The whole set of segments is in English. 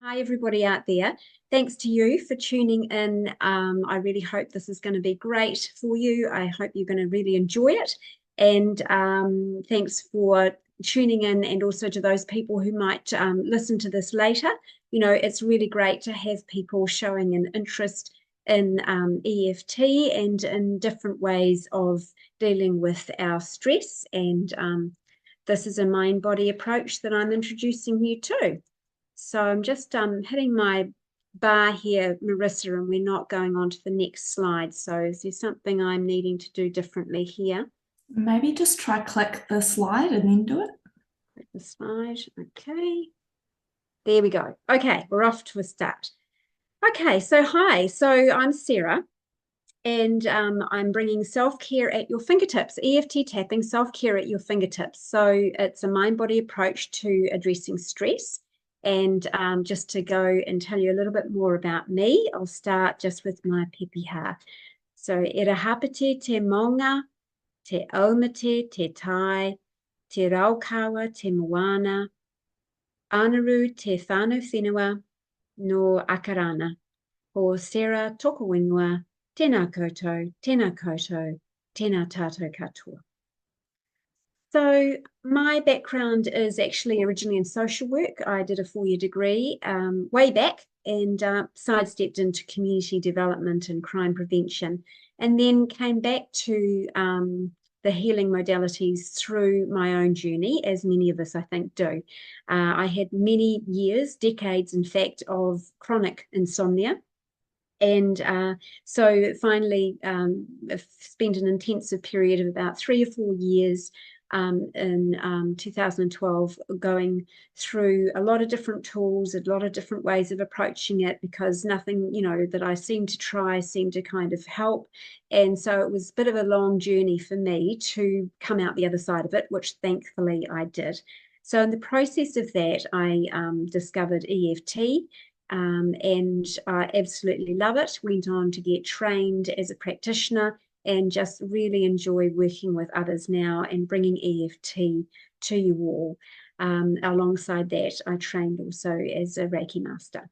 Hi, everybody out there. Thanks to you for tuning in. I really hope this is going to be great for you. I hope you're going to really enjoy it. And thanks for tuning in, and also to those people who might listen to this later. You know, it's really great to have people showing an interest in EFT and in different ways of dealing with our stress. And this is a mind body approach that I'm introducing you to. So I'm just hitting my bar here, Marissa, and we're not going on to the next slide. So is there something I'm needing to do differently here? Maybe just try click the slide and then do it. Click the slide. Okay. There we go. Okay, we're off to a start. Okay, so hi. So I'm Sarah, and I'm bringing self-care at your fingertips, EFT tapping, self-care at your fingertips. So it's a mind-body approach to addressing stress. And just to go and tell you a little bit more about me, I'll start just with my pepeha. So e hapete te maunga, te aumate, te tai, te raukawa, te moana, anaru te whānau whenua, no akarana. Ko Sarah Tokowinua, tēnā koutou, tēnā koutou, tēnā tātou katoa. So my background is actually originally in social work. I did a 4-year degree way back and sidestepped into community development and crime prevention, and then came back to the healing modalities through my own journey, as many of us, I think, do. I had many years, decades, in fact, of chronic insomnia. And so finally spent an intensive period of about 3 or 4 years in 2012 going through a lot of different tools, a lot of different ways of approaching it, because nothing, that I seemed to try seemed to kind of help. And so it was a bit of a long journey for me to come out the other side of it, which thankfully I did. So in the process of that, I discovered EFT, and I absolutely love it. Went on to get trained as a practitioner and just really enjoy working with others now and bringing EFT to you all. Alongside that, I trained also as a Reiki master.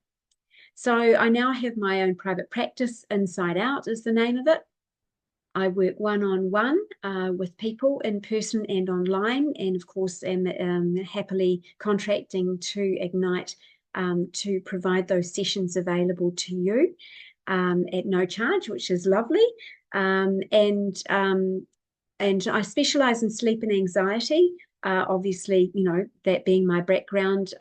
So I now have my own private practice. Inside Out is the name of it. I work one-on-one with people in person and online, and of course am happily contracting to Ignite to provide those sessions available to you at no charge, which is lovely. And I specialize in sleep and anxiety. Obviously, that being my background,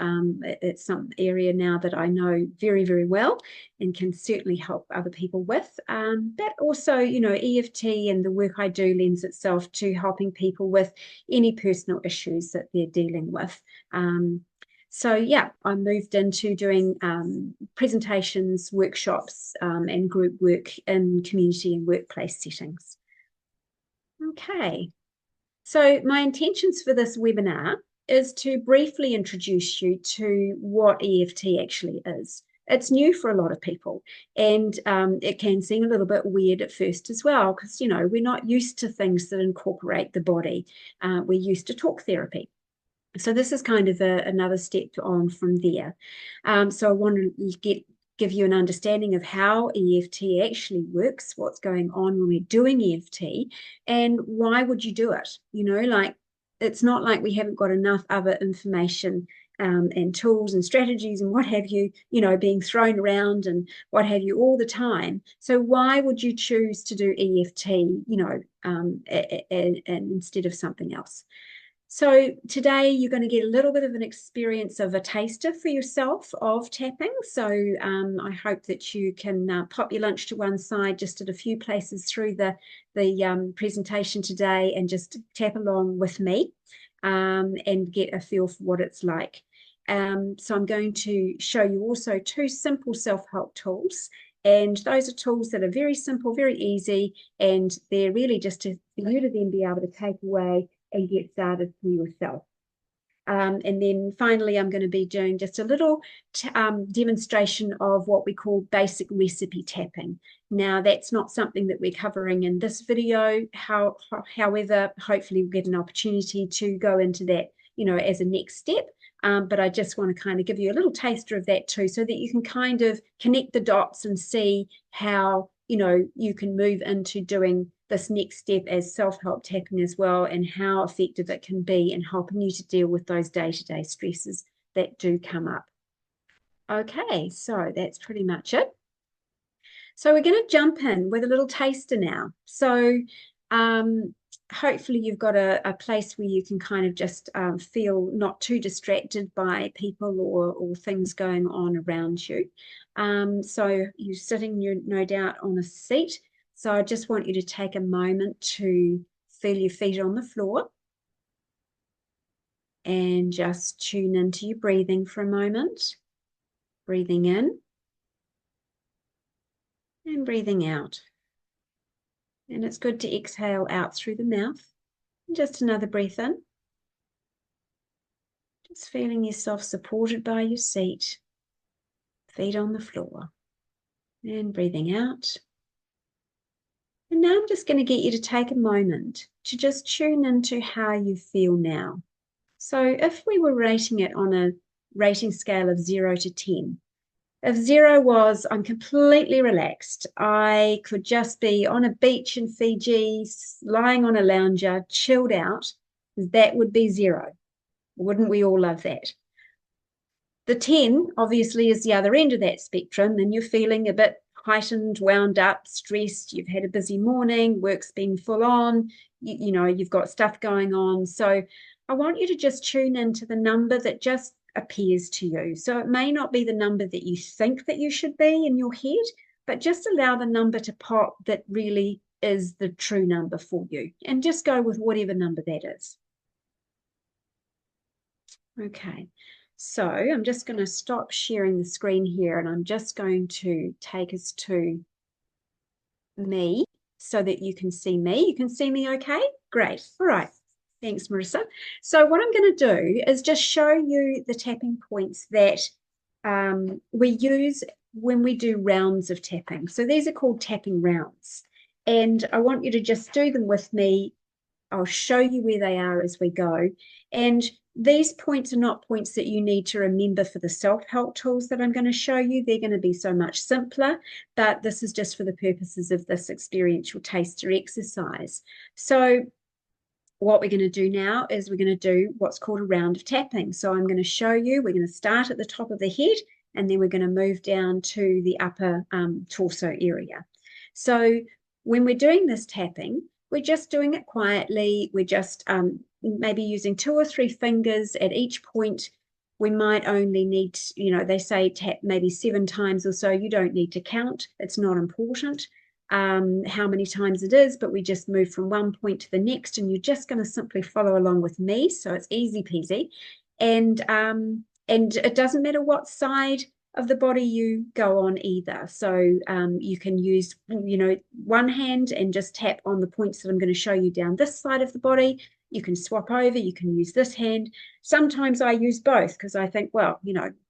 it's some area now that I know very, very well and can certainly help other people with. But also, EFT and the work I do lends itself to helping people with any personal issues that they're dealing with. So yeah, I moved into doing presentations, workshops, and group work in community and workplace settings. Okay, so my intentions for this webinar is to briefly introduce you to what EFT actually is. It's new for a lot of people, and it can seem a little bit weird at first as well, because, we're not used to things that incorporate the body. We're used to talk therapy. So this is kind of another step on from there. So I want to give you an understanding of how EFT actually works, what's going on when we're doing EFT, and why would you do it? It's not like we haven't got enough other information and tools and strategies and what have you, being thrown around and what have you all the time. So why would you choose to do EFT, and instead of something else? So today you're going to get a little bit of an experience of a taster for yourself of tapping. So I hope that you can pop your lunch to one side just at a few places through the presentation today and just tap along with me and get a feel for what it's like. So I'm going to show you also 2 simple self-help tools. And those are tools that are very simple, very easy, and they're really just for you to then be able to take away and get started for yourself. And then finally, I'm going to be doing just a little demonstration of what we call basic recipe tapping. Now, that's not something that we're covering in this video. However, hopefully we'll get an opportunity to go into that, as a next step. But I just want to kind of give you a little taster of that too, so that you can kind of connect the dots and see how, you can move into doing this next step as self-help tapping as well, and how effective it can be in helping you to deal with those day-to-day stresses that do come up. Okay, so that's pretty much it. So we're going to jump in with a little taster now. So hopefully you've got a place where you can kind of just feel not too distracted by people or things going on around you. So you're sitting, no doubt, on a seat. So I just want you to take a moment to feel your feet on the floor and just tune into your breathing for a moment. Breathing in and breathing out. And it's good to exhale out through the mouth. And just another breath in. Just feeling yourself supported by your seat, feet on the floor. And breathing out. And now I'm just going to get you to take a moment to just tune into how you feel now. So if we were rating it on a rating scale of 0 to 10, if 0 was I'm completely relaxed, I could just be on a beach in Fiji, lying on a lounger, chilled out, that would be 0. Wouldn't we all love that? The 10 obviously is the other end of that spectrum, and you're feeling a bit heightened, wound up, stressed. You've had a busy morning, work's been full on, you've got stuff going on. So I want you to just tune into the number that just appears to you. So it may not be the number that you think that you should be in your head, but just allow the number to pop that really is the true number for you, and just go with whatever number that is. Okay, so I'm just going to stop sharing the screen here, and I'm just going to take us to me so that you can see me. You can see me okay? Great. All right. Thanks, Marissa. So what I'm going to do is just show you the tapping points that we use when we do rounds of tapping. So these are called tapping rounds. And I want you to just do them with me. I'll show you where they are as we go. And these points are not points that you need to remember for the self-help tools that I'm going to show you. They're going to be so much simpler, but this is just for the purposes of this experiential taster exercise. So what we're going to do now is we're going to do what's called a round of tapping. So I'm going to show you, we're going to start at the top of the head, and then we're going to move down to the upper torso area. So when we're doing this tapping, we're just doing it quietly. We're just maybe using 2 or 3 fingers at each point. We might only need, they say tap maybe 7 times or so. You don't need to count. It's not important how many times it is, but we just move from one point to the next, and you're just going to simply follow along with me. So it's easy peasy. And it doesn't matter what side of the body you go on either. So you can use, one hand and just tap on the points that I'm going to show you down this side of the body. You can swap over, you can use this hand. Sometimes I use both because I think, well,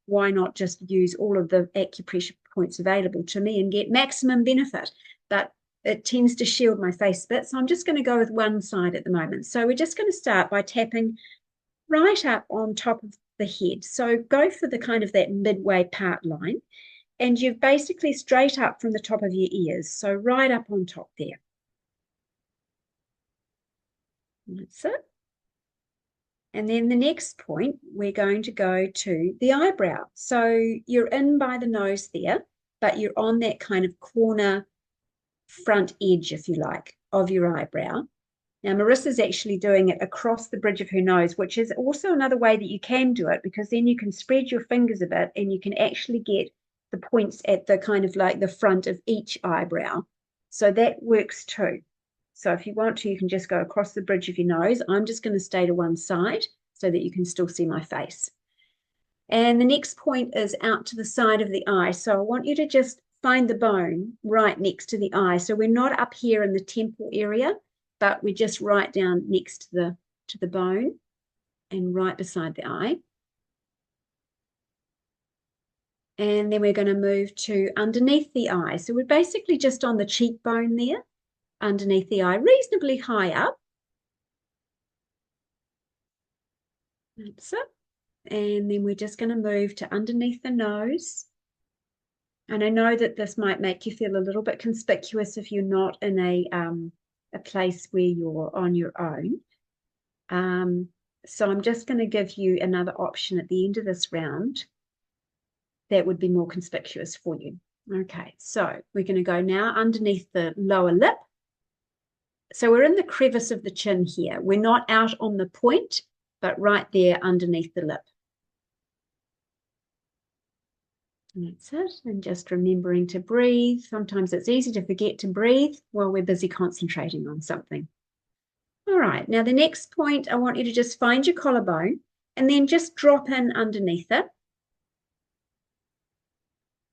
why not just use all of the acupressure points available to me and get maximum benefit? But it tends to shield my face a bit. So I'm just going to go with one side at the moment. So we're just going to start by tapping right up on top of the head. So go for the kind of that midway part line, and you're basically straight up from the top of your ears. So right up on top there. That's it. And then the next point, we're going to go to the eyebrow. So you're in by the nose there, but you're on that kind of corner front edge, if you like, of your eyebrow. Now, Marissa's actually doing it across the bridge of her nose, which is also another way that you can do it, because then you can spread your fingers a bit and you can actually get the points at the kind of like the front of each eyebrow. So that works too. So if you want to, you can just go across the bridge of your nose. I'm just going to stay to one side so that you can still see my face. And the next point is out to the side of the eye. So I want you to just find the bone right next to the eye. So we're not up here in the temple area, but we're just right down next to the bone and right beside the eye. And then we're going to move to underneath the eye. So we're basically just on the cheekbone there, underneath the eye, reasonably high up. That's it. And then we're just going to move to underneath the nose. And I know that this might make you feel a little bit conspicuous if you're not in a place where you're on your own. So I'm just going to give you another option at the end of this round that would be more conspicuous for you. Okay, so we're going to go now underneath the lower lip. So we're in the crevice of the chin here. We're not out on the point, but right there underneath the lip. And that's it. And just remembering to breathe. Sometimes it's easy to forget to breathe while we're busy concentrating on something. All right, now the next point, I want you to just find your collarbone and then just drop in underneath it.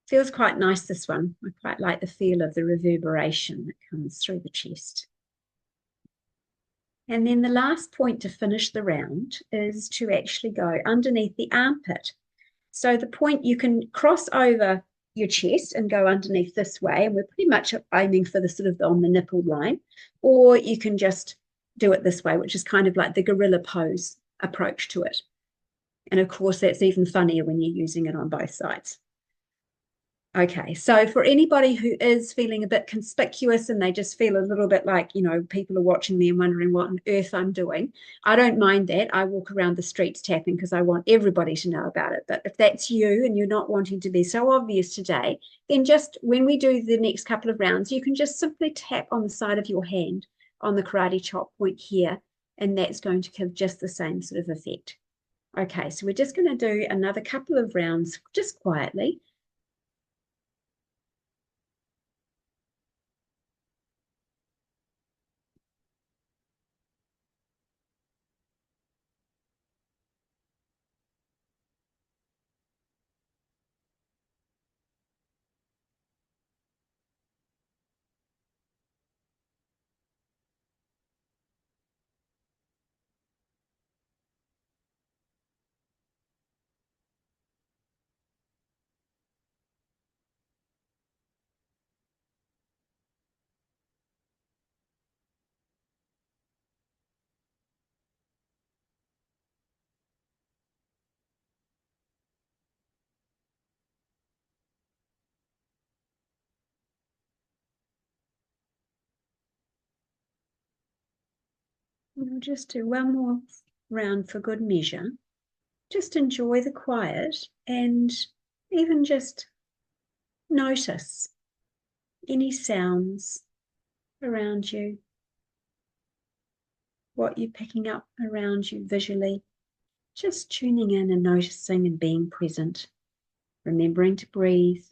Feels quite nice, this one. I quite like the feel of the reverberation that comes through the chest. And then the last point to finish the round is to actually go underneath the armpit. So the point, you can cross over your chest and go underneath this way, and we're pretty much aiming for the sort of on the nipple line, or you can just do it this way, which is kind of like the gorilla pose approach to it. And of course, that's even funnier when you're using it on both sides. Okay, so for anybody who is feeling a bit conspicuous and they just feel a little bit like, you know, people are watching me and wondering what on earth I'm doing, I don't mind that. I walk around the streets tapping because I want everybody to know about it. But if that's you and you're not wanting to be so obvious today, then just when we do the next couple of rounds, you can just simply tap on the side of your hand on the karate chop point here, and that's going to give just the same sort of effect. Okay, so we're just going to do another couple of rounds just quietly. We'll just do one more round for good measure. Just enjoy the quiet and even just notice any sounds around you, what you're picking up around you visually. Just tuning in and noticing and being present, remembering to breathe.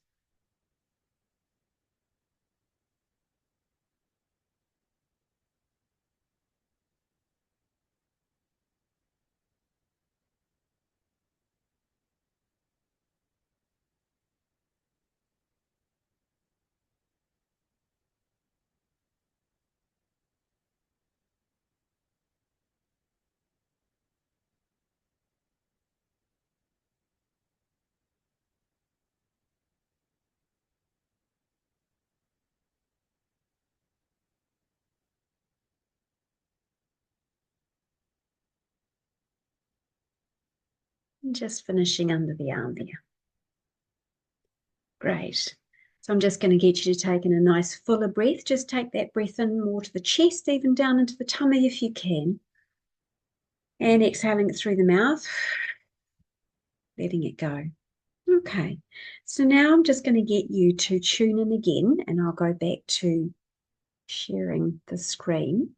And just finishing under the arm there. Great. So I'm just going to get you to take in a nice fuller breath. Just take that breath in more to the chest, even down into the tummy if you can. And exhaling it through the mouth, letting it go. Okay, so now I'm just going to get you to tune in again, and I'll go back to sharing the screen.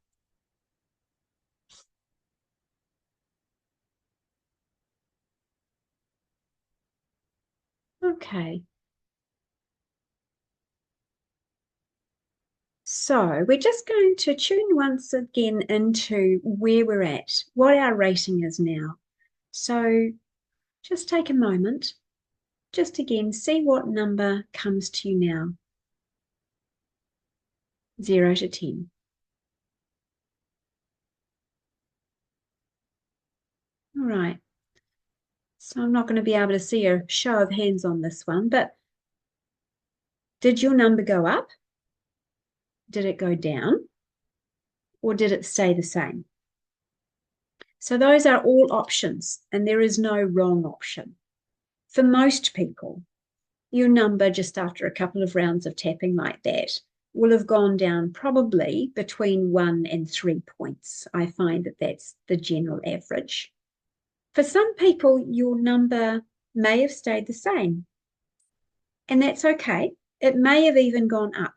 Okay. So we're just going to tune once again into where we're at, what our rating is now. So just take a moment, just again, see what number comes to you now. 0 to 10. All right. So I'm not going to be able to see a show of hands on this one, but did your number go up? Did it go down? Or did it stay the same? So those are all options, and there is no wrong option. For most people, your number just after a couple of rounds of tapping like that will have gone down probably between 1 and 3 points. I find that that's the general average. For some people, your number may have stayed the same, and that's okay. It may have even gone up.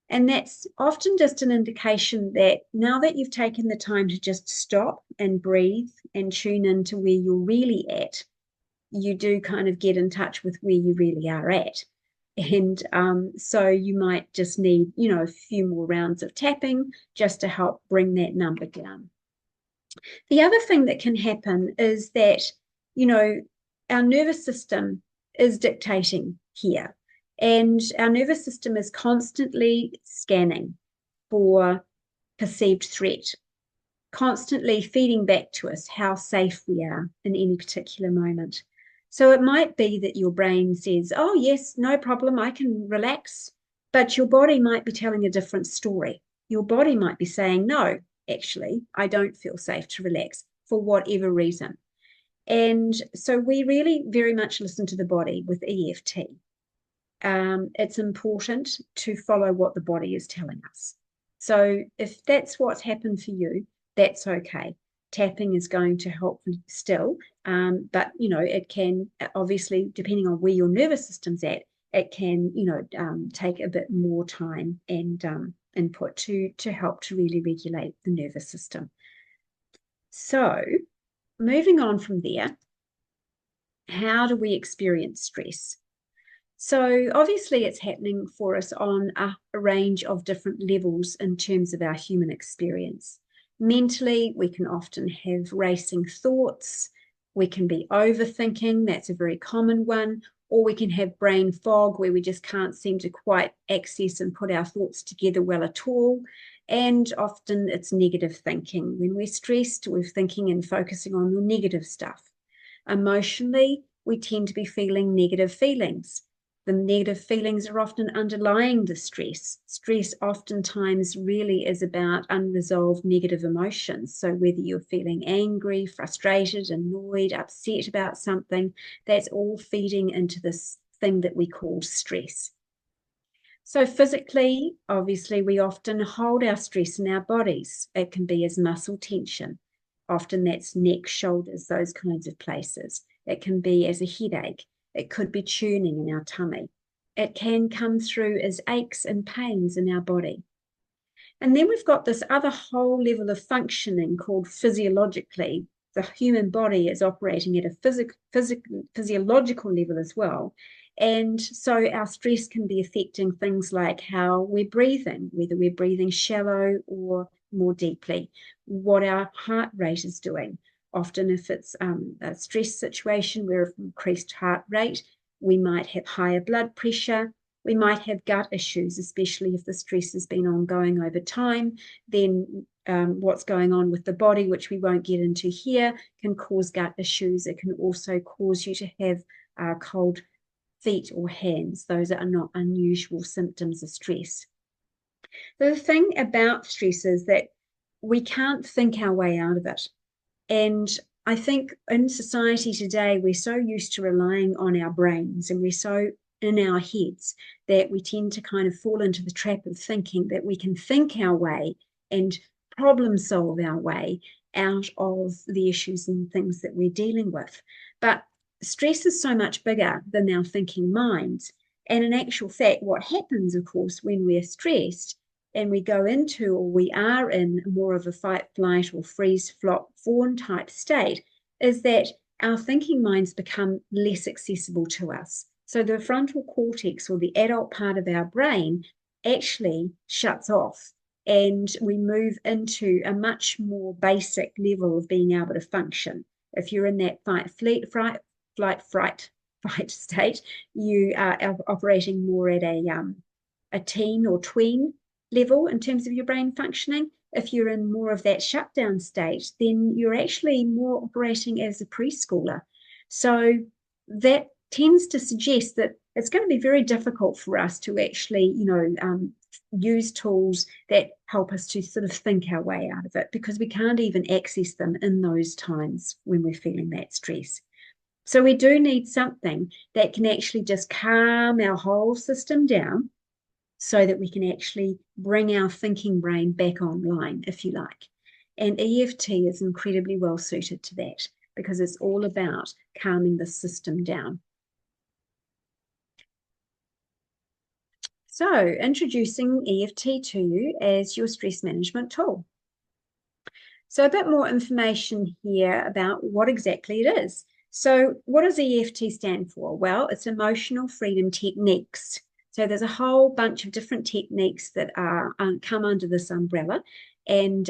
And that's often just an indication that now that you've taken the time to just stop and breathe and tune into where you're really at, you do kind of get in touch with where you really are at. And so you might just need, a few more rounds of tapping just to help bring that number down. The other thing that can happen is that, our nervous system is dictating here. And our nervous system is constantly scanning for perceived threat, constantly feeding back to us how safe we are in any particular moment. So it might be that your brain says, oh, yes, no problem, I can relax. But your body might be telling a different story. Your body might be saying, no, actually, I don't feel safe to relax for whatever reason. And so we really very much listen to the body with EFT. It's important to follow what the body is telling us. So if that's what's happened for you, that's okay. Tapping is going to help still, but it can obviously, depending on where your nervous system's at, it can take a bit more time and input to help to really regulate the nervous system. So moving on from there, how do we experience stress? So obviously it's happening for us on a range of different levels in terms of our human experience. Mentally, we can often have racing thoughts. We can be overthinking. That's a very common one. Or we can have brain fog where we just can't seem to quite access and put our thoughts together well at all. And often it's negative thinking. When we're stressed, we're thinking and focusing on the negative stuff. Emotionally, we tend to be feeling negative feelings. The negative feelings are often underlying the stress. Stress oftentimes really is about unresolved negative emotions. So whether you're feeling angry, frustrated, annoyed, upset about something, that's all feeding into this thing that we call stress. So physically, obviously, we often hold our stress in our bodies. It can be as muscle tension. Often that's neck, shoulders, those kinds of places. It can be as a headache. It could be churning in our tummy. It can come through as aches and pains in our body. And then we've got this other whole level of functioning called physiologically. The human body is operating at a physiological level as well. And so our stress can be affecting things like how we're breathing, whether we're breathing shallow or more deeply, what our heart rate is doing. Often if it's a stress situation where increased heart rate, we might have higher blood pressure. We might have gut issues, especially if the stress has been ongoing over time. Then what's going on with the body, which we won't get into here, can cause gut issues. It can also cause you to have cold feet or hands. Those are not unusual symptoms of stress. The thing about stress is that we can't think our way out of it. And I think in society today, we're so used to relying on our brains and we're so in our heads that we tend to kind of fall into the trap of thinking that we can think our way and problem solve our way out of the issues and things that we're dealing with. But stress is so much bigger than our thinking minds. And in actual fact, what happens, of course, when we're stressed and we go into or we are in more of a fight, flight, or freeze, flop, fawn type state, is that our thinking minds become less accessible to us. So the frontal cortex or the adult part of our brain actually shuts off and we move into a much more basic level of being able to function. If you're in that fight, fight state, you are operating more at a teen or tween level in terms of your brain functioning. If you're in more of that shutdown state, then you're actually more operating as a preschooler. So that tends to suggest that it's going to be very difficult for us to actually, use tools that help us to sort of think our way out of it, because we can't even access them in those times when we're feeling that stress. So we do need something that can actually just calm our whole system down so that we can actually bring our thinking brain back online, if you like. And EFT is incredibly well suited to that, because it's all about calming the system down. So, introducing EFT to you as your stress management tool. So, a bit more information here about what exactly it is. So, what does EFT stand for? Well, it's emotional freedom techniques. So, there's a whole bunch of different techniques that are come under this umbrella, and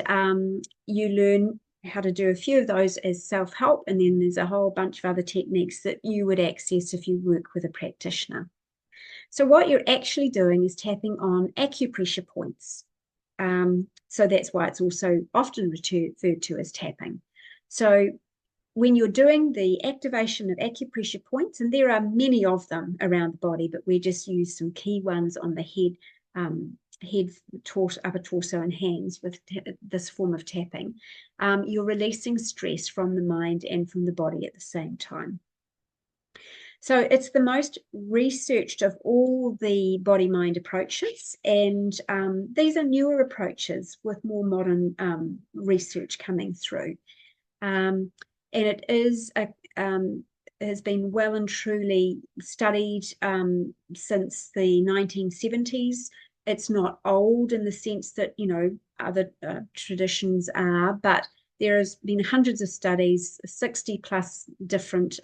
you learn how to do a few of those as self-help, and then there's a whole bunch of other techniques that you would access if you work with a practitioner. So what you're actually doing is tapping on acupressure points. So that's why it's also often referred to as tapping. So when you're doing the activation of acupressure points, and there are many of them around the body, but we just use some key ones on the head, upper torso and hands with this form of tapping, you're releasing stress from the mind and from the body at the same time. So it's the most researched of all the body-mind approaches, and these are newer approaches with more modern research coming through. And it is has been well and truly studied since the 1970s. It's not old in the sense that, you know, other traditions are, but there has been hundreds of studies, 60 plus different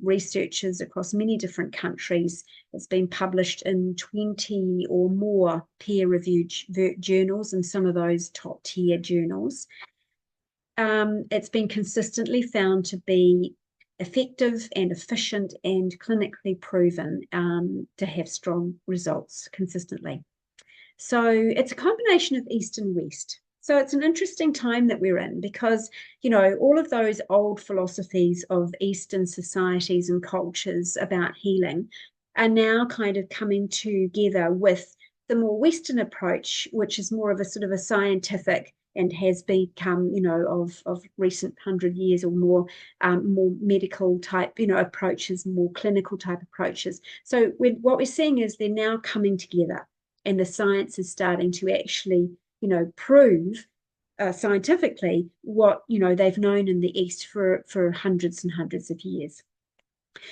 researchers across many different countries. It's been published in 20 or more peer-reviewed journals, and some of those top-tier journals. It's been consistently found to be effective and efficient and clinically proven to have strong results consistently. So it's a combination of East and West. So it's an interesting time that we're in, because, you know, all of those old philosophies of Eastern societies and cultures about healing are now kind of coming together with the more Western approach, which is more of a sort of a scientific and has become, you know, of recent 100 years or more, more medical type, you know, approaches, more clinical type approaches. So what we're seeing is they're now coming together, and the science is starting to actually, you know, prove scientifically what, you know, they've known in the East for hundreds and hundreds of years.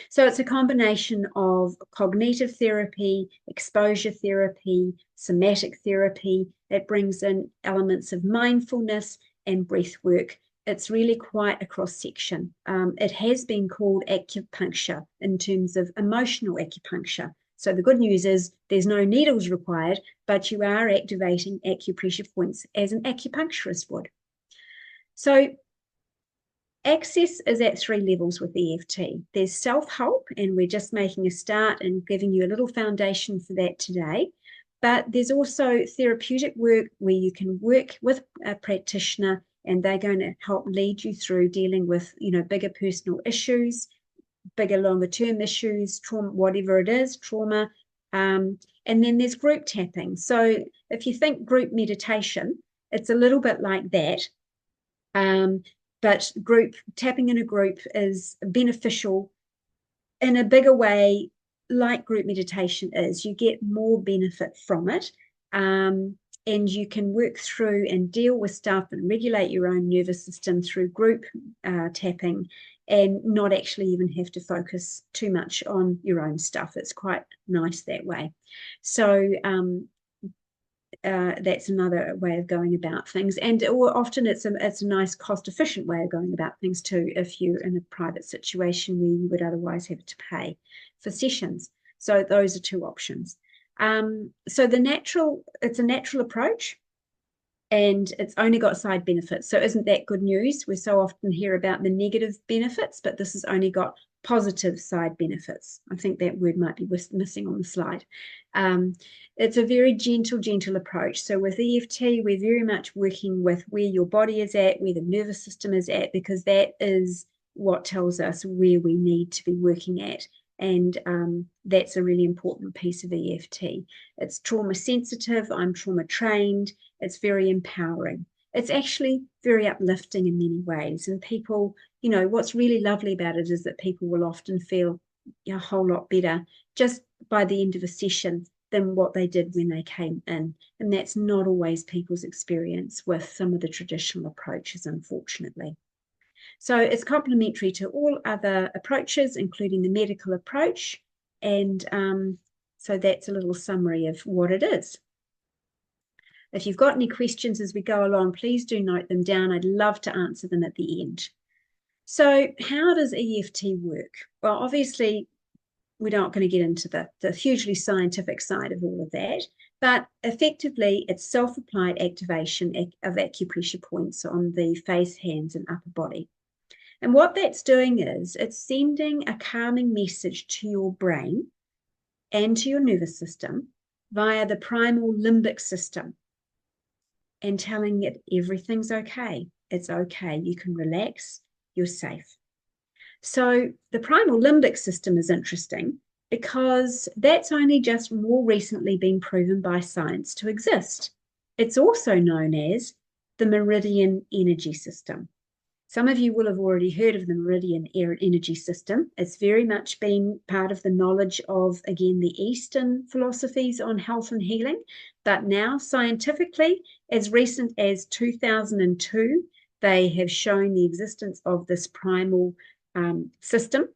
So it's a combination of cognitive therapy, exposure therapy, somatic therapy. It brings in elements of mindfulness and breath work. It's really quite a cross section. It has been called acupuncture in terms of emotional acupuncture. So the good news is there's no needles required, but you are activating acupressure points as an acupuncturist would. So access is at 3 levels with EFT. There's self-help, and we're just making a start and giving you a little foundation for that today. But there's also therapeutic work where you can work with a practitioner, and they're going to help lead you through dealing with, you know, bigger personal issues, bigger longer term issues, trauma, whatever it is, trauma. And then there's group tapping. So if you think group meditation, it's a little bit like that. But group tapping in a group is beneficial in a bigger way, like group meditation is. You get more benefit from it, and you can work through and deal with stuff and regulate your own nervous system through group tapping, and not actually even have to focus too much on your own stuff. It's quite nice that way. So that's another way of going about things, and often it's a nice cost-efficient way of going about things too, if you're in a private situation where you would otherwise have to pay for sessions. So those are 2 options. So it's a natural approach, and it's only got side benefits. So isn't that good news? We so often hear about the negative benefits, but this has only got positive side benefits. I think that word might be missing on the slide. It's a very gentle approach. So with EFT, we're very much working with where your body is at, where the nervous system is at, because that is what tells us where we need to be working at. And that's a really important piece of EFT. It's trauma sensitive. I'm trauma trained. It's very empowering. It's actually very uplifting in many ways. And people, what's really lovely about it is that people will often feel a whole lot better just by the end of a session than what they did when they came in. And that's not always people's experience with some of the traditional approaches, unfortunately. So it's complementary to all other approaches, including the medical approach. And so that's a little summary of what it is. If you've got any questions as we go along, please do note them down. I'd love to answer them at the end. So how does EFT work? Well, obviously, we're not going to get into the hugely scientific side of all of that, but effectively, it's self-applied activation of acupressure points on the face, hands, and upper body. And what that's doing is it's sending a calming message to your brain and to your nervous system via the primal limbic system and telling it everything's okay. It's okay. You can relax. You're safe. So the primal limbic system is interesting because that's only just more recently been proven by science to exist. It's also known as the meridian energy system. Some of you will have already heard of the meridian energy system. It's very much been part of the knowledge of, again, the Eastern philosophies on health and healing. But now, scientifically, as recent as 2002, they have shown the existence of this primal system,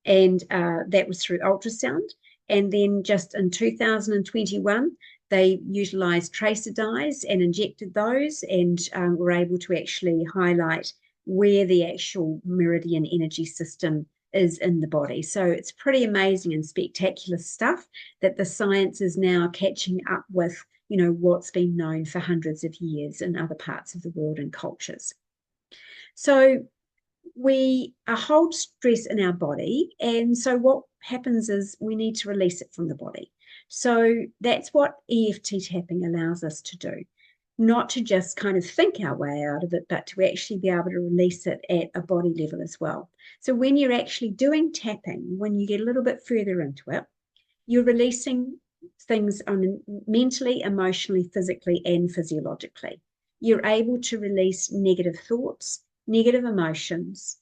and that was through ultrasound. And then just in 2021, they utilized tracer dyes and injected those and were able to actually highlight where the actual meridian energy system is in the body. So it's pretty amazing and spectacular stuff that the science is now catching up with, what's been known for hundreds of years in other parts of the world and cultures. So we hold stress in our body, and so what happens is we need to release it from the body. So that's what EFT tapping allows us to do. Not to just kind of think our way out of it, but to actually be able to release it at a body level as well. So when you're actually doing tapping, when you get a little bit further into it, you're releasing things mentally, emotionally, physically, and physiologically. You're able to release negative thoughts, negative emotions,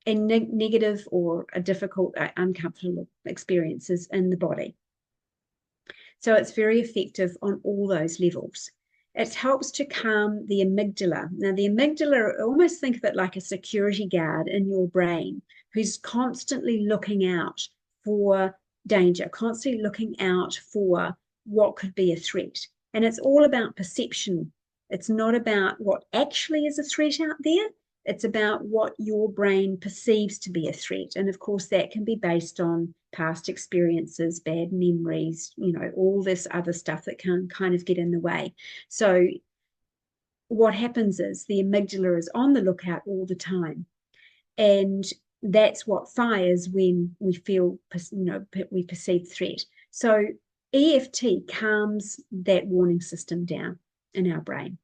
and negative or difficult, uncomfortable experiences in the body. So it's very effective on all those levels. It helps to calm the amygdala. Now, the amygdala, almost think of it like a security guard in your brain who's constantly looking out for danger, constantly looking out for what could be a threat. And it's all about perception. It's not about what actually is a threat out there. It's about what your brain perceives to be a threat. And of course, that can be based on past experiences, bad memories, all this other stuff that can kind of get in the way. So what happens is the amygdala is on the lookout all the time. And that's what fires when we feel, we perceive threat. So EFT calms that warning system down in our brain.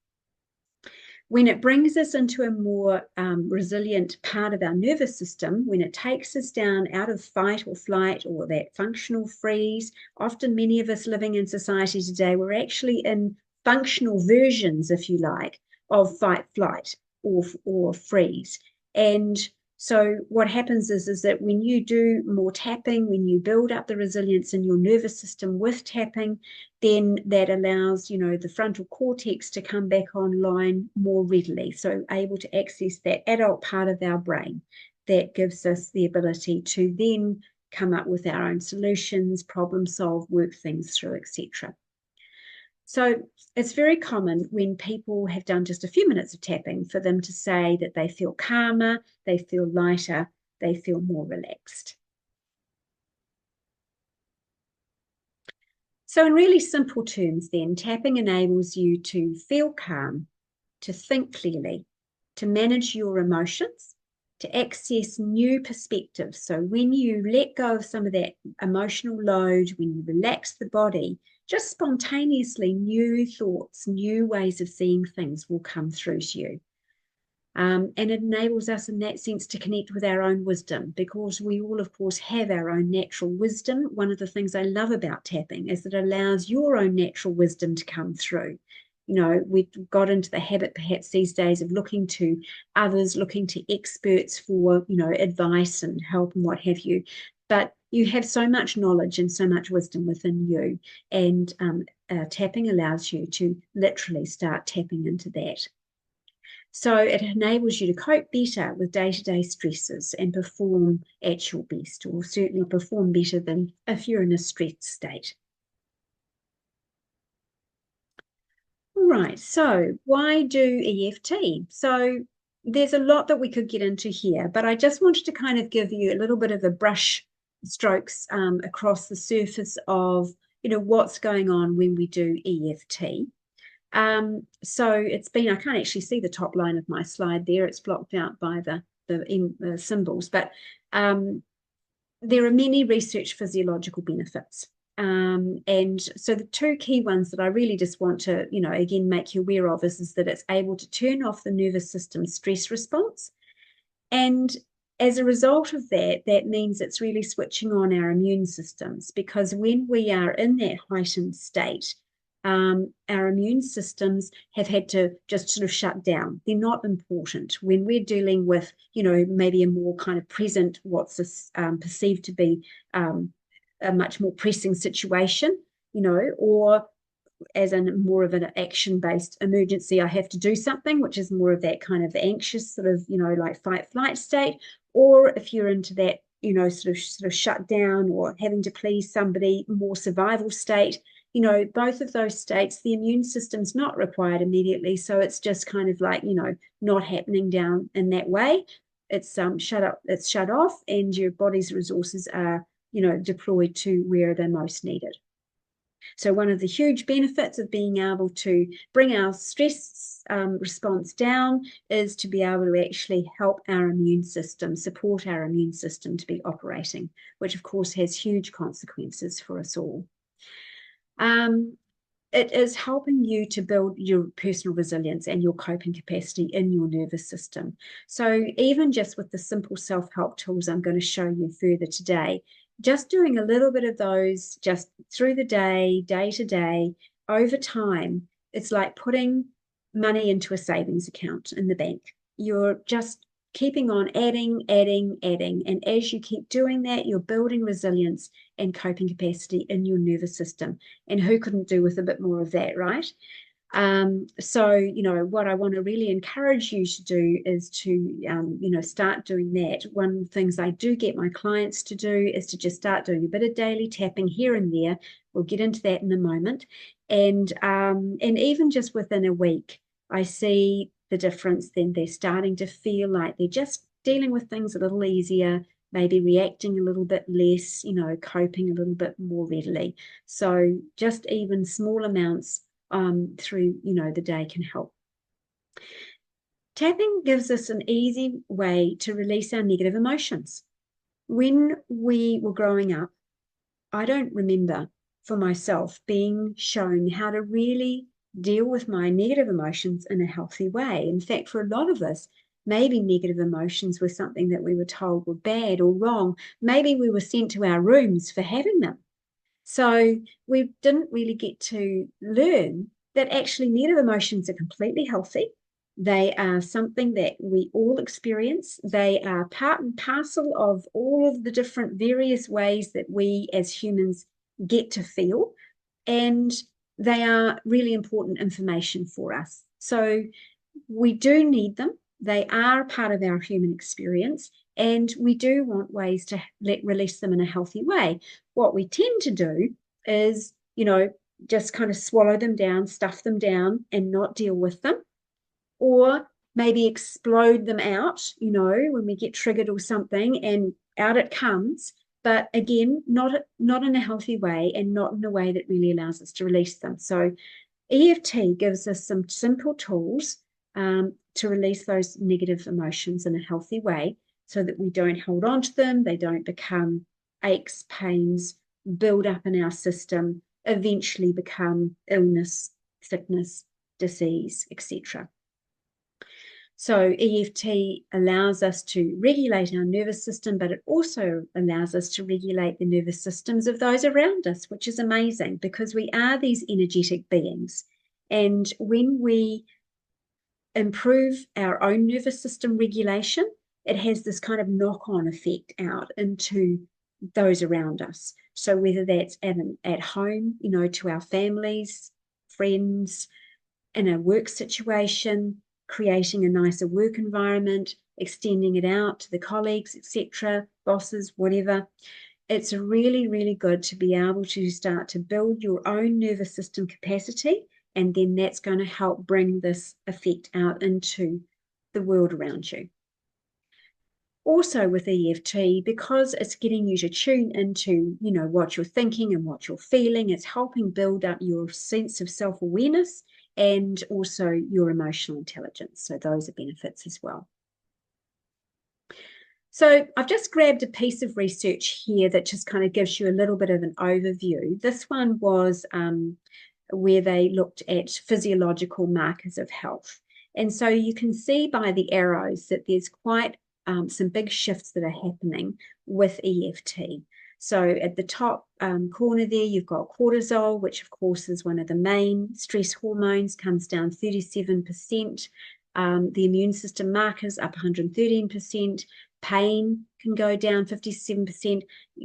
When it brings us into a more resilient part of our nervous system, when it takes us down out of fight or flight or that functional freeze, often many of us living in society today, we're actually in functional versions, if you like, of fight, flight, or freeze. And so what happens is that when you do more tapping, when you build up the resilience in your nervous system with tapping, then that allows, the frontal cortex to come back online more readily. So able to access that adult part of our brain that gives us the ability to then come up with our own solutions, problem solve, work things through, etc. So it's very common when people have done just a few minutes of tapping for them to say that they feel calmer, they feel lighter, they feel more relaxed. So in really simple terms then, tapping enables you to feel calm, to think clearly, to manage your emotions, to access new perspectives. So when you let go of some of that emotional load, when you relax the body, just spontaneously new thoughts, new ways of seeing things will come through to you. And it enables us in that sense to connect with our own wisdom, because we all, of course, have our own natural wisdom. One of the things I love about tapping is that it allows your own natural wisdom to come through. You know, we've got into the habit perhaps these days of looking to others, looking to experts for, you know, advice and help and what have you. But you have so much knowledge and so much wisdom within you. And tapping allows you to literally start tapping into that. So it enables you to cope better with day-to-day stresses and perform at your best, or certainly perform better than if you're in a stressed state. Right, so why do EFT? So there's a lot that we could get into here, but I just wanted to kind of give you a little bit of a brush strokes across the surface of, you know, what's going on when we do EFT. So it's been, I can't actually see the top line of my slide there. It's blocked out by the symbols, but there are many research physiological benefits. And so the two key ones that I really just want to, you know, again, make you aware of is that it's able to turn off the nervous system stress response. And as a result of that, that means it's really switching on our immune systems, because when we are in that heightened state, our immune systems have had to just sort of shut down. They're not important. When we're dealing with, you know, maybe a more kind of present, what's perceived to be a much more pressing situation, you know, or as in more of an action-based emergency, I have to do something, which is more of that kind of anxious sort of, you know, like fight-flight state. Or if you're into that, you know, sort of shut down or having to please somebody, more survival state, you know, both of those states, the immune system's not required immediately. So it's just kind of like, you know, not happening down in that way. It's it's shut off, and your body's resources are, you know, deployed to where they're most needed. So one of the huge benefits of being able to bring our stress response down is to be able to actually help our immune system, support our immune system to be operating, which of course has huge consequences for us all. It is helping you to build your personal resilience and your coping capacity in your nervous system. So even just with the simple self-help tools I'm going to show you further today, just doing a little bit of those just through the day, day to day, over time, it's like putting money into a savings account in the bank. You're just keeping on adding, adding, adding. And as you keep doing that, you're building resilience and coping capacity in your nervous system. And who couldn't do with a bit more of that, right? So, you know, what I want to really encourage you to do is to, you know, start doing that. One of the things I do get my clients to do is to just start doing a bit of daily tapping here and there. We'll get into that in a moment. And even just within a week, I see the difference. Then they're starting to feel like they're just dealing with things a little easier, maybe reacting a little bit less, you know, coping a little bit more readily. So just even small amounts through, you know, the day can help. Tapping gives us an easy way to release our negative emotions. When we were growing up, I don't remember for myself being shown how to really deal with my negative emotions in a healthy way. In fact, for a lot of us, maybe negative emotions were something that we were told were bad or wrong. Maybe we were sent to our rooms for having them. So we didn't really get to learn that actually negative emotions are completely healthy. They are something that we all experience. They are part and parcel of all of the different various ways that we as humans get to feel. And they are really important information for us. So we do need them. They are part of our human experience, and we do want ways to release them in a healthy way. What we tend to do is, you know, just kind of swallow them down, stuff them down, and not deal with them, or maybe explode them out, you know, when we get triggered or something, and out it comes. But again, not in a healthy way, and not in a way that really allows us to release them. So EFT gives us some simple tools to release those negative emotions in a healthy way, so that we don't hold on to them, they don't become aches, pains, build up in our system, eventually become illness, sickness, disease, etc. So EFT allows us to regulate our nervous system, but it also allows us to regulate the nervous systems of those around us, which is amazing because we are these energetic beings. And when we improve our own nervous system regulation, it has this kind of knock-on effect out into those around us. So whether that's at home, to our families, friends, in a work situation, creating a nicer work environment, extending it out to the colleagues, etc., bosses, whatever. It's really, really good to be able to start to build your own nervous system capacity, and then that's going to help bring this effect out into the world around you. Also with EFT, because it's getting you to tune into, what you're thinking and what you're feeling, it's helping build up your sense of self-awareness and also your emotional intelligence. So those are benefits as well. So I've just grabbed a piece of research here that just kind of gives you a little bit of an overview. This one was where they looked at physiological markers of health. And so you can see by the arrows that there's quite some big shifts that are happening with EFT. So at the top corner there, you've got cortisol, which of course is one of the main stress hormones, comes down 37%. The immune system markers up 113%. Pain can go down 57%.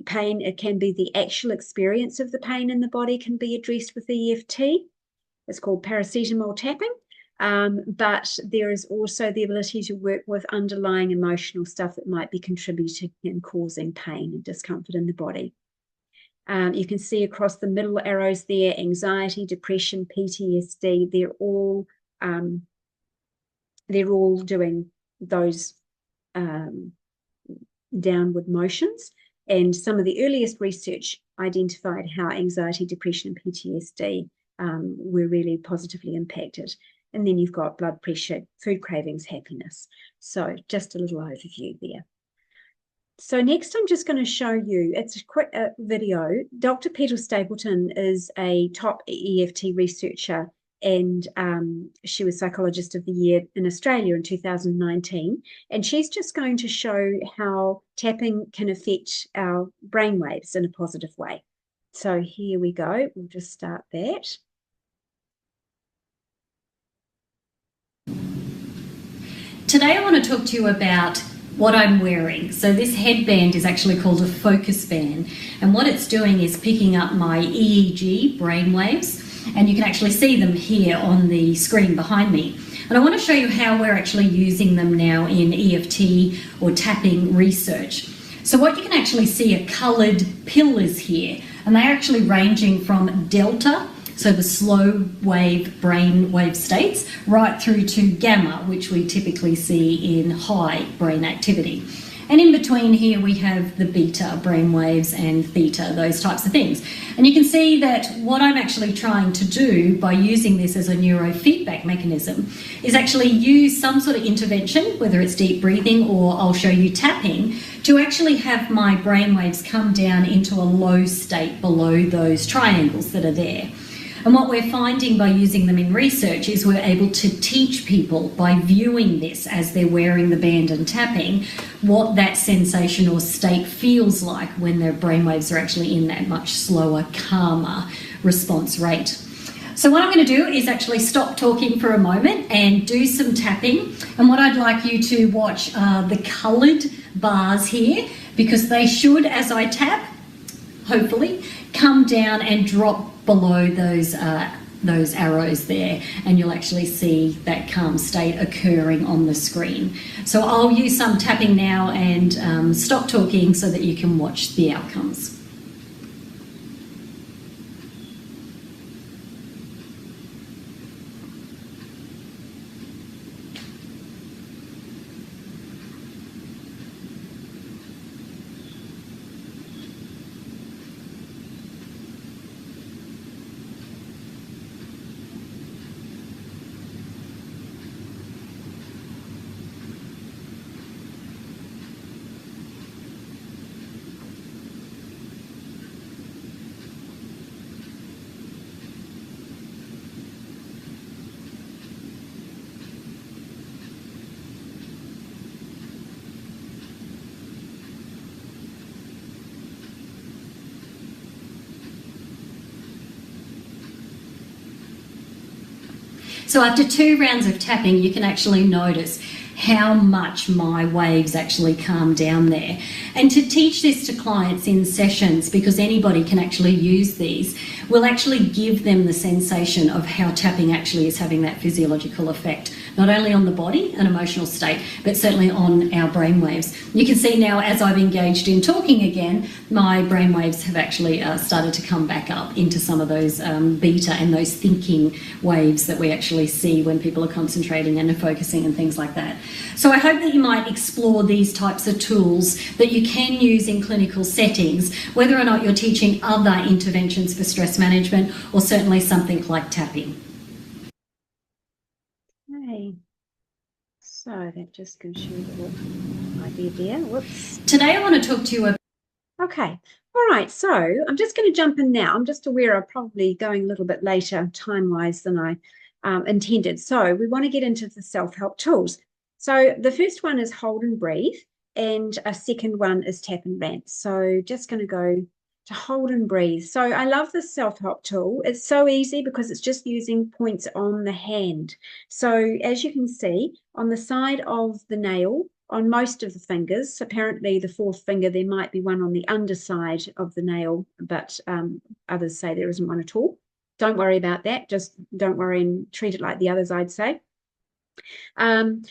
Pain, it can be the actual experience of the pain in the body can be addressed with EFT. It's called paracetamol tapping. But there is also the ability to work with underlying emotional stuff that might be contributing and causing pain and discomfort in the body. You can see across the middle arrows there, anxiety, depression, PTSD, they're all doing those downward motions. And some of the earliest research identified how anxiety, depression, and PTSD were really positively impacted. And then you've got blood pressure, food cravings, happiness. So just a little overview there. So next I'm just going to show you, it's a quick video. Dr. Petal Stapleton is a top EFT researcher, and she was Psychologist of the Year in Australia in 2019. And she's just going to show how tapping can affect our brainwaves in a positive way. So here we go. We'll just start that. Today I want to talk to you about what I'm wearing. So this headband is actually called a focus band, and what it's doing is picking up my EEG brainwaves, and you can actually see them here on the screen behind me. And I want to show you how we're actually using them now in EFT or tapping research. So what you can actually see are coloured pillars here, and they're actually ranging from delta, so the slow wave brain wave states, right through to gamma, which we typically see in high brain activity. And in between here we have the beta brain waves and theta, those types of things. And you can see that what I'm actually trying to do by using this as a neurofeedback mechanism is actually use some sort of intervention, whether it's deep breathing or I'll show you tapping, to actually have my brain waves come down into a low state below those triangles that are there. And what we're finding by using them in research is we're able to teach people by viewing this as they're wearing the band and tapping what that sensation or state feels like when their brainwaves are actually in that much slower, calmer response rate. So what I'm going to do is actually stop talking for a moment and do some tapping. And what I'd like you to watch are the coloured bars here, because they should, as I tap, hopefully, come down and drop below those arrows there, and you'll actually see that calm state occurring on the screen. So I'll use some tapping now and stop talking so that you can watch the outcomes. So after 2 rounds of tapping, you can actually notice how much my waves actually calm down there. And to teach this to clients in sessions, because anybody can actually use these, will actually give them the sensation of how tapping actually is having that physiological effect, not only on the body and emotional state, but certainly on our brain waves. You can see now, as I've engaged in talking again, my brain waves have actually started to come back up into some of those beta and those thinking waves that we actually see when people are concentrating and focusing and things like that. So I hope that you might explore these types of tools that you can use in clinical settings, whether or not you're teaching other interventions for stress management or certainly something like tapping. Okay. So that just gives you a little idea there. Whoops. Today I want to talk to you about... Okay. All right. So I'm just going to jump in now. I'm just aware I'm probably going a little bit later time-wise than I intended. So we want to get into the self-help tools. So the first one is hold and breathe, and a second one is tap and rant. So just going to go to hold and breathe. So I love this self-help tool. It's so easy because it's just using points on the hand. So as you can see, on the side of the nail, on most of the fingers, apparently the fourth finger, there might be one on the underside of the nail, but others say there isn't one at all. Don't worry about that. Just don't worry and treat it like the others, I'd say.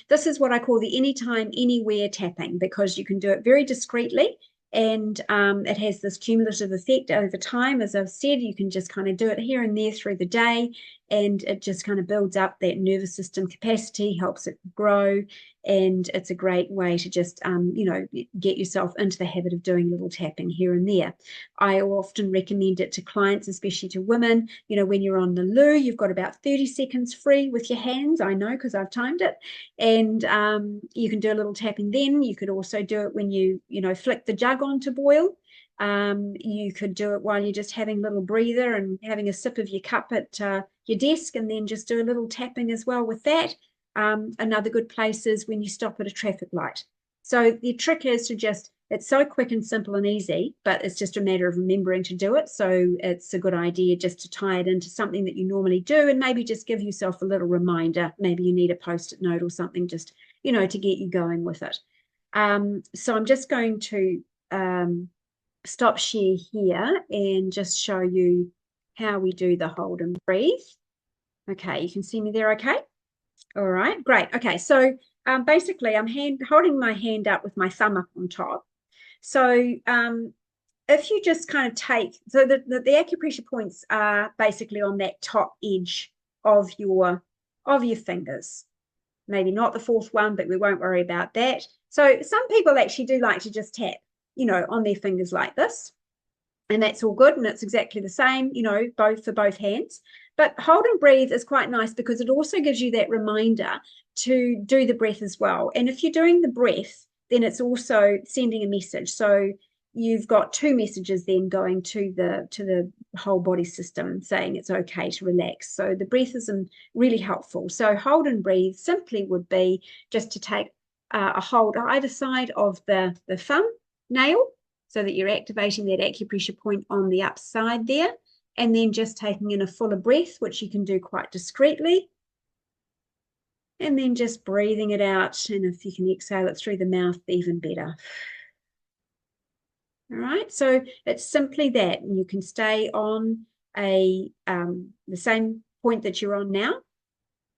This is what I call the anytime, anywhere tapping, because you can do it very discreetly, and it has this cumulative effect over time. As I've said, you can just kind of do it here and there through the day, and it just kind of builds up that nervous system capacity, helps it grow, and it's a great way to just, get yourself into the habit of doing a little tapping here and there. I often recommend it to clients, especially to women. When you're on the loo, you've got about 30 seconds free with your hands. I know because I've timed it. And you can do a little tapping then. You could also do it when you flick the jug on to boil. You could do it while you're just having a little breather and having a sip of your cup at your desk, and then just do a little tapping as well with that. Another good place is when you stop at a traffic light. So the trick is to it's so quick and simple and easy, but it's just a matter of remembering to do it. So it's a good idea just to tie it into something that you normally do, and maybe just give yourself a little reminder. Maybe you need a post-it note or something just, to get you going with it. So I'm just going to stop share here and just show you how we do the hold and breathe. Okay, you can see me there okay? All right, great. Okay, so basically I'm holding my hand up with my thumb up on top. So if you just kind of so the acupressure points are basically on that top edge of your fingers. Maybe not the fourth one, but we won't worry about that. So some people actually do like to just tap, on their fingers like this. And that's all good, and it's exactly the same, for both hands. But hold and breathe is quite nice because it also gives you that reminder to do the breath as well. And if you're doing the breath, then it's also sending a message. So you've got 2 messages then going to the whole body system saying it's okay to relax. So the breath is really helpful. So hold and breathe simply would be just to take a hold either side of the thumb nail, so that you're activating that acupressure point on the upside there, and then just taking in a fuller breath, which you can do quite discreetly, and then just breathing it out. And if you can exhale it through the mouth, even better. All right, so it's simply that, and you can stay on the same point that you're on now.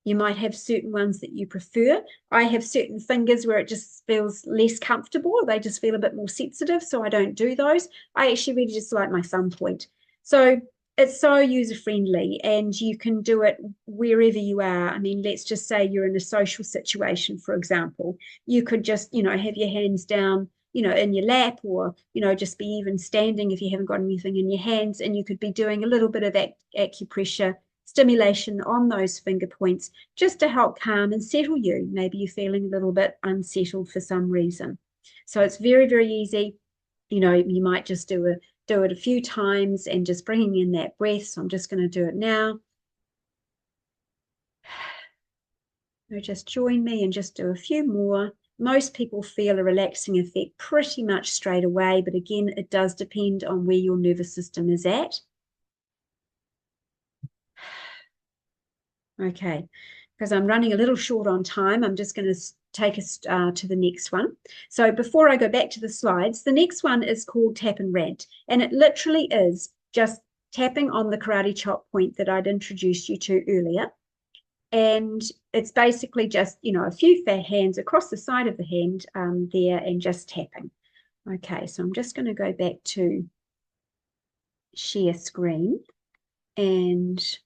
You might have certain ones that you prefer. I have certain fingers where it just feels less comfortable. They just feel a bit more sensitive, so I don't do those. I actually really just like my thumb point. So it's so user-friendly, and you can do it wherever you are. I mean, let's just say you're in a social situation, for example. You could just, have your hands down, in your lap, or, just be even standing if you haven't got anything in your hands, and you could be doing a little bit of acupressure stimulation on those finger points just to help calm and settle you. Maybe you're feeling a little bit unsettled for some reason. So it's very, very easy. You might just do it a few times and just bringing in that breath. So I'm just going to do it now. So just join me and just do a few more. Most people feel a relaxing effect pretty much straight away, but again, it does depend on where your nervous system is at. Okay, because I'm running a little short on time, I'm just going to take us to the next one. So before I go back to the slides, the next one is called Tap and Rant, and it literally is just tapping on the karate chop point that I'd introduced you to earlier. And it's basically just, a few fat hands across the side of the hand there and just tapping. Okay, so I'm just going to go back to share screen and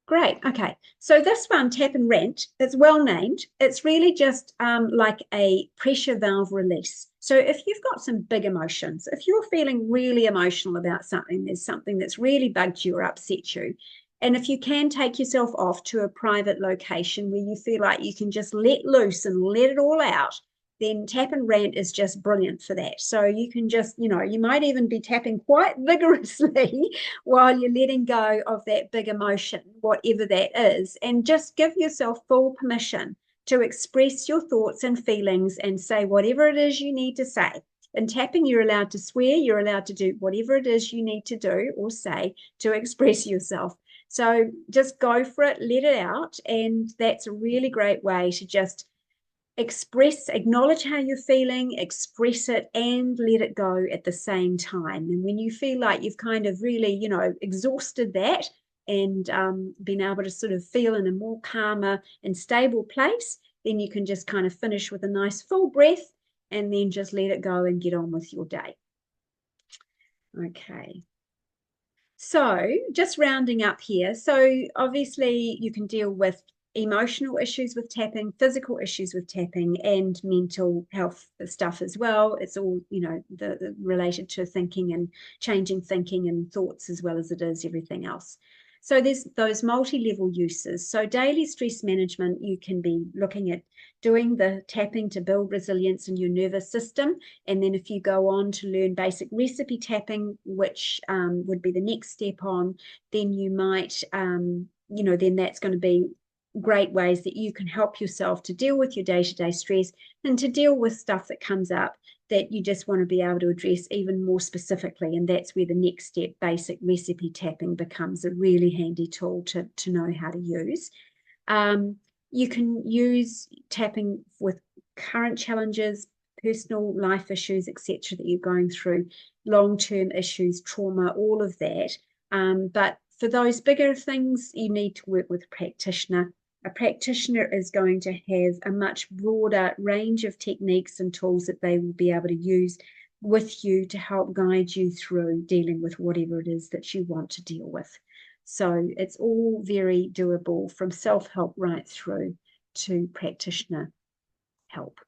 great. Okay. So this one, Tap and Rant, it's well named. It's really just like a pressure valve release. So if you've got some big emotions, if you're feeling really emotional about something, there's something that's really bugged you or upset you, and if you can take yourself off to a private location where you feel like you can just let loose and let it all out, then Tap and Rant is just brilliant for that. So you can just, you might even be tapping quite vigorously while you're letting go of that big emotion, whatever that is, and just give yourself full permission to express your thoughts and feelings and say whatever it is you need to say. In tapping, you're allowed to swear, you're allowed to do whatever it is you need to do or say to express yourself. So just go for it, let it out, and that's a really great way to just acknowledge how you're feeling, express it, and let it go at the same time. And when you feel like you've kind of really, exhausted that and been able to sort of feel in a more calmer and stable place, then you can just kind of finish with a nice full breath and then just let it go and get on with your day. Okay. So just rounding up here. So obviously you can deal with emotional issues with tapping, physical issues with tapping, and mental health stuff as well. It's all, the related to thinking and changing thinking and thoughts as well as it is everything else. So there's those multi-level uses. So daily stress management, you can be looking at doing the tapping to build resilience in your nervous system. And then if you go on to learn basic recipe tapping, which would be the next step on, then you might, then that's going to be great ways that you can help yourself to deal with your day-to-day stress and to deal with stuff that comes up that you just want to be able to address even more specifically. And that's where the next step, basic recipe tapping, becomes a really handy tool to know how to use. You can use tapping with current challenges, personal life issues, etc., that you're going through, long-term issues, trauma, all of that. But for those bigger things, you need to work with a practitioner. A practitioner is going to have a much broader range of techniques and tools that they will be able to use with you to help guide you through dealing with whatever it is that you want to deal with. So it's all very doable, from self-help right through to practitioner help.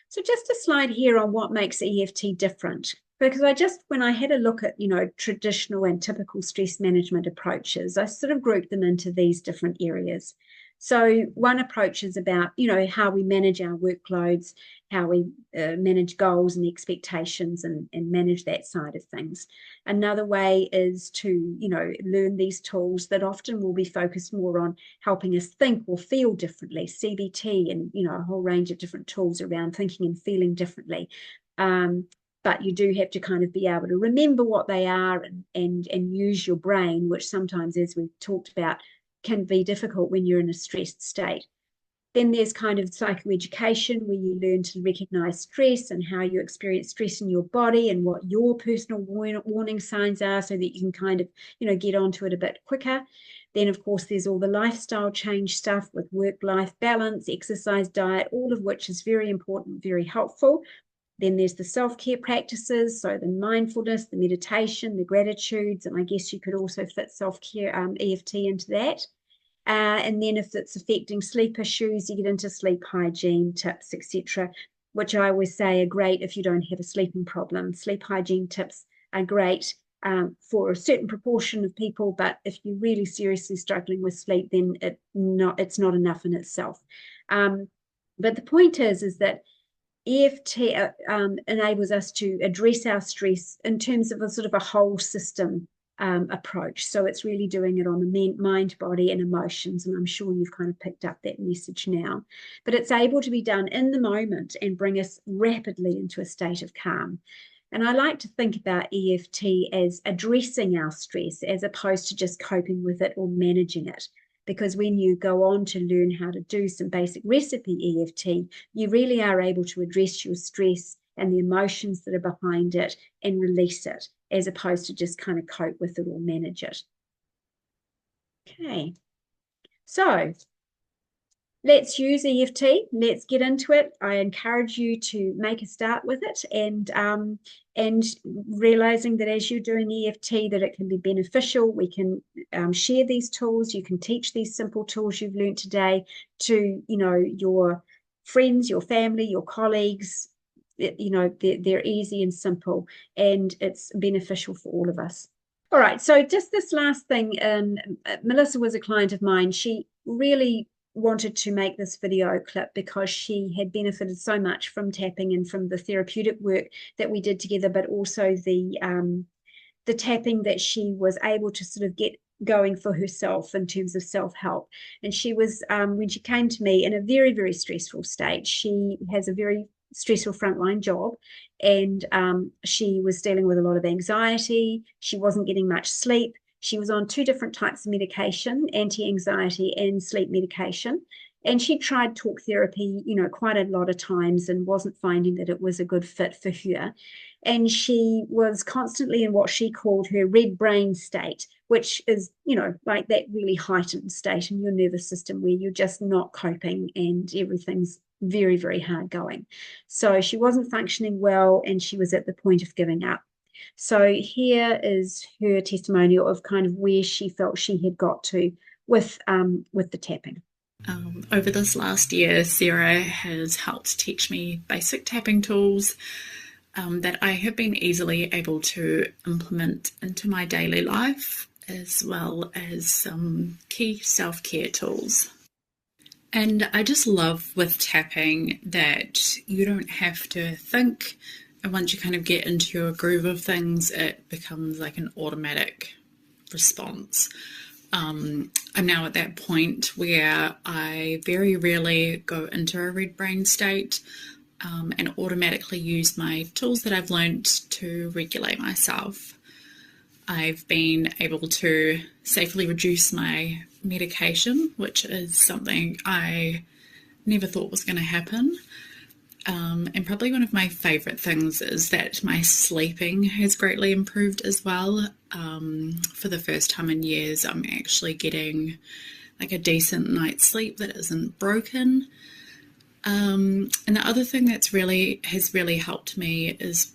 So just a slide here on what makes EFT different, because when I had a look at, traditional and typical stress management approaches, I sort of grouped them into these different areas. So one approach is about, how we manage our workloads, how we manage goals and expectations and manage that side of things. Another way is to, learn these tools that often will be focused more on helping us think or feel differently, CBT and, a whole range of different tools around thinking and feeling differently. But you do have to kind of be able to remember what they are and use your brain, which sometimes, as we've talked about, can be difficult when you're in a stressed state. Then there's kind of psychoeducation, where you learn to recognize stress and how you experience stress in your body and what your personal warning signs are, so that you can kind of, get onto it a bit quicker. Then, of course, there's all the lifestyle change stuff with work-life balance, exercise, diet, all of which is very important, very helpful. Then there's the self-care practices, so the mindfulness, the meditation, the gratitudes, and I guess you could also fit self-care EFT into that. And then if it's affecting sleep issues, you get into sleep hygiene tips, etc., which I always say are great if you don't have a sleeping problem. Sleep hygiene tips are great for a certain proportion of people, but if you're really seriously struggling with sleep, then it's not enough in itself. But the point is that EFT enables us to address our stress in terms of a sort of a whole system approach. So it's really doing it on the mind, body, and emotions. And I'm sure you've kind of picked up that message now. But it's able to be done in the moment and bring us rapidly into a state of calm. And I like to think about EFT as addressing our stress as opposed to just coping with it or managing it. Because when you go on to learn how to do some basic recipe EFT, you really are able to address your stress and the emotions that are behind it and release it, as opposed to just kind of cope with it or manage it. Okay, so let's use EFT. Let's get into it. I encourage you to make a start with it, and realizing that as you're doing EFT, that it can be beneficial. We can share these tools. You can teach these simple tools you've learned today to, your friends, your family, your colleagues. They're easy and simple, and it's beneficial for all of us. All right, so just this last thing, Melissa was a client of mine. She really wanted to make this video clip because she had benefited so much from tapping and from the therapeutic work that we did together, but also the tapping that she was able to sort of get going for herself in terms of self-help. And she was, when she came to me in a very, very stressful state, she has a very stressful frontline job, and she was dealing with a lot of anxiety. She wasn't getting much sleep. She was on 2 different types of medication, anti-anxiety and sleep medication. And she tried talk therapy, quite a lot of times and wasn't finding that it was a good fit for her. And she was constantly in what she called her red brain state, which is, like that really heightened state in your nervous system where you're just not coping and everything's very, very hard going. So she wasn't functioning well, and she was at the point of giving up. So here is her testimonial of kind of where she felt she had got to with the tapping. Over this last year, Sarah has helped teach me basic tapping tools that I have been easily able to implement into my daily life, as well as some key self-care tools. And I just love with tapping that you don't have to think, and once you kind of get into your groove of things, it becomes like an automatic response. I'm now at that point where I very rarely go into a red brain state and automatically use my tools that I've learned to regulate myself. I've been able to safely reduce my medication, which is something I never thought was going to happen. And probably one of my favourite things is that my sleeping has greatly improved as well. For the first time in years, I'm actually getting like a decent night's sleep that isn't broken. And the other thing that's has really helped me is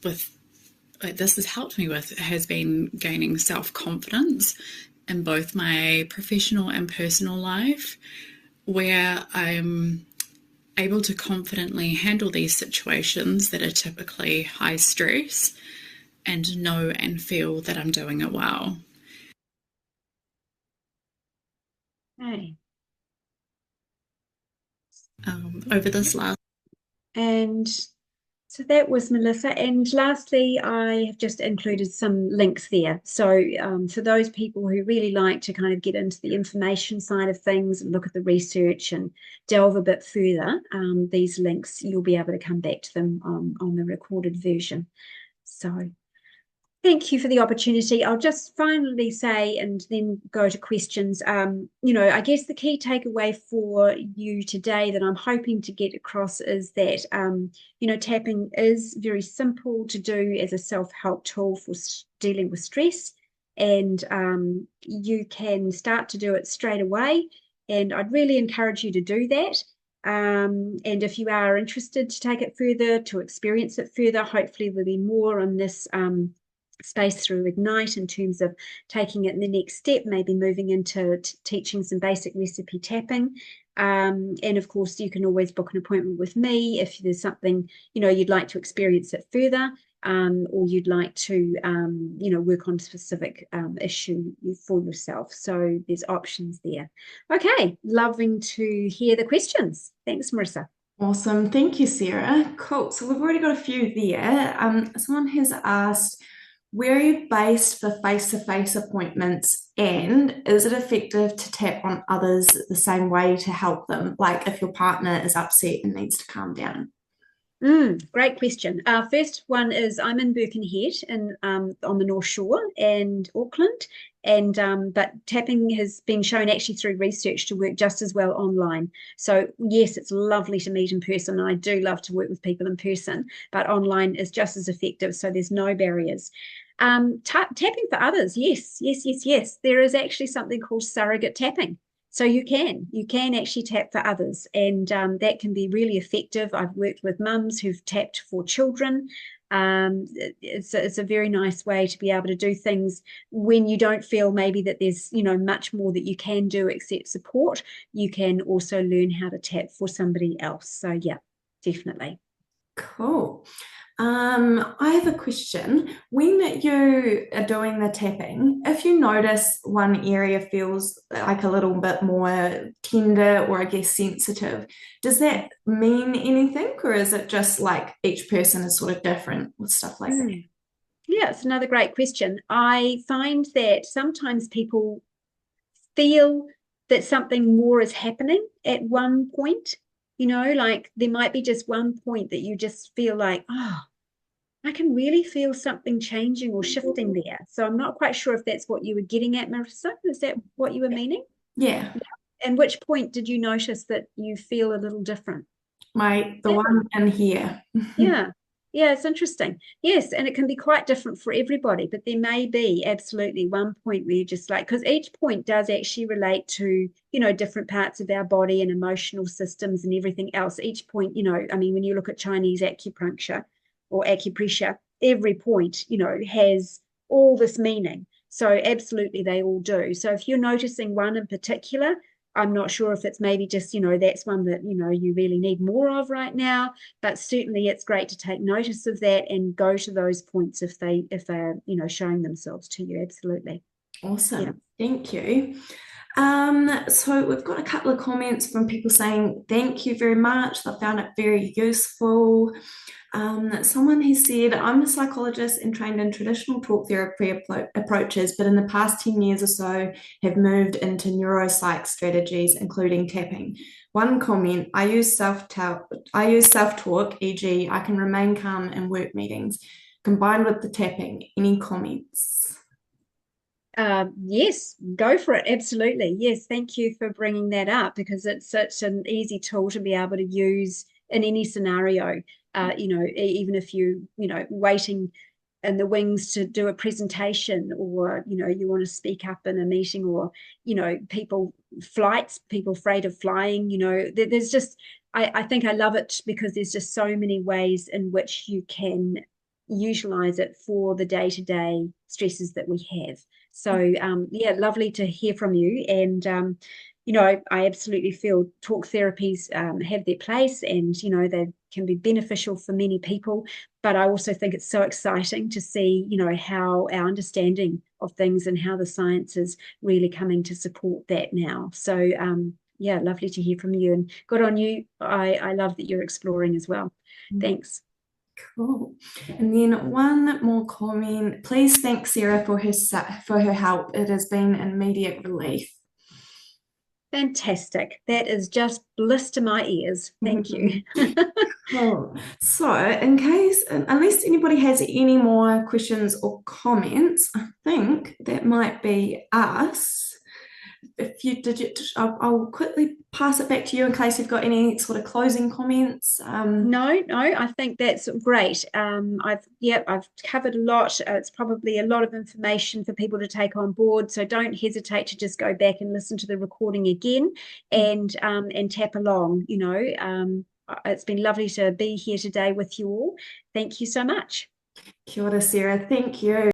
has been gaining self-confidence in both my professional and personal life, where I'm able to confidently handle these situations that are typically high stress and know and feel that I'm doing it well. Okay. Over this last... And so that was Melissa. And lastly, I have just included some links there. So for those people who really like to kind of get into the information side of things and look at the research and delve a bit further, these links, you'll be able to come back to them on the recorded version. So thank you for the opportunity. I'll just finally say, and then go to questions. I guess the key takeaway for you today that I'm hoping to get across is that, tapping is very simple to do as a self-help tool for dealing with stress. And you can start to do it straight away. And I'd really encourage you to do that. And if you are interested to take it further, to experience it further, hopefully there'll be more on this space through Ignite in terms of taking it in the next step, maybe moving into teaching some basic recipe tapping. And of course, you can always book an appointment with me if there's something, you'd like to experience it further, or you'd like to, work on a specific issue for yourself. So there's options there. Okay, loving to hear the questions. Thanks, Marissa. Awesome. Thank you, Sarah. Cool. So we've already got a few there. Someone has asked, where are you based for face-to-face appointments, and is it effective to tap on others the same way to help them, like if your partner is upset and needs to calm down? Great question. First one is I'm in Birkenhead and on the North Shore and Auckland, and but tapping has been shown actually through research to work just as well online. So yes, it's lovely to meet in person, and I do love to work with people in person, but online is just as effective. So there's no barriers. Tapping for others, yes, yes, yes, yes. There is actually something called surrogate tapping. So you can actually tap for others, and that can be really effective. I've worked with mums who've tapped for children. It's a very nice way to be able to do things when you don't feel maybe that there's much more that you can do except support. You can also learn how to tap for somebody else. So yeah, definitely. Cool. I have a question. When you are doing the tapping, if you notice one area feels like a little bit more tender or I guess sensitive, does that mean anything, or is it just like each person is sort of different with stuff like that? Yeah, it's another great question. I find that sometimes people feel that something more is happening at one point. Like there might be just one point that you just feel like, oh, I can really feel something changing or shifting there. So I'm not quite sure if that's what you were getting at, Marissa. Is that what you were meaning? Yeah, And which point did you notice that you feel a little different? the one in here. Yeah. Yeah, it's interesting. Yes, and it can be quite different for everybody, but there may be absolutely one point where you just like, because each point does actually relate to, different parts of our body and emotional systems and everything else. Each point, I mean, when you look at Chinese acupuncture or acupressure, every point, has all this meaning. So absolutely they all do. So if you're noticing one in particular, I'm not sure if it's maybe just, that's one that, you really need more of right now, but certainly it's great to take notice of that and go to those points if they're, showing themselves to you. Absolutely. Awesome. Yeah. Thank you. So we've got a couple of comments from people saying thank you very much. They found it very useful. Someone has said, I'm a psychologist and trained in traditional talk therapy approaches, but in the past 10 years or so have moved into neuropsych strategies, including tapping. One comment, I use self-talk, e.g., I can remain calm in work meetings, combined with the tapping. Any comments? Yes, go for it. Absolutely. Yes. Thank you for bringing that up because it's such an easy tool to be able to use in any scenario. Even if waiting in the wings to do a presentation or, you want to speak up in a meeting or, people afraid of flying, there's just, I think I love it because there's just so many ways in which you can utilize it for the day-to-day stresses that we have. So yeah, lovely to hear from you. And I absolutely feel talk therapies have their place, and they can be beneficial for many people. But I also think it's so exciting to see how our understanding of things and how the science is really coming to support that now. So yeah, lovely to hear from you, and good on you. I love that you're exploring as well. Thanks. Cool. And then one more comment. Please thank Sarah for her help. It has been an immediate relief. Fantastic. That is just bliss to my ears. Thank you. Cool. So, unless anybody has any more questions or comments, I think that might be us. If you did, I'll quickly pass it back to you in case you've got any sort of closing comments. No, I think that's great. I've covered a lot. It's probably a lot of information for people to take on board. So don't hesitate to just go back and listen to the recording again and tap along. It's been lovely to be here today with you all. Thank you so much. Kia ora, Sarah. Thank you.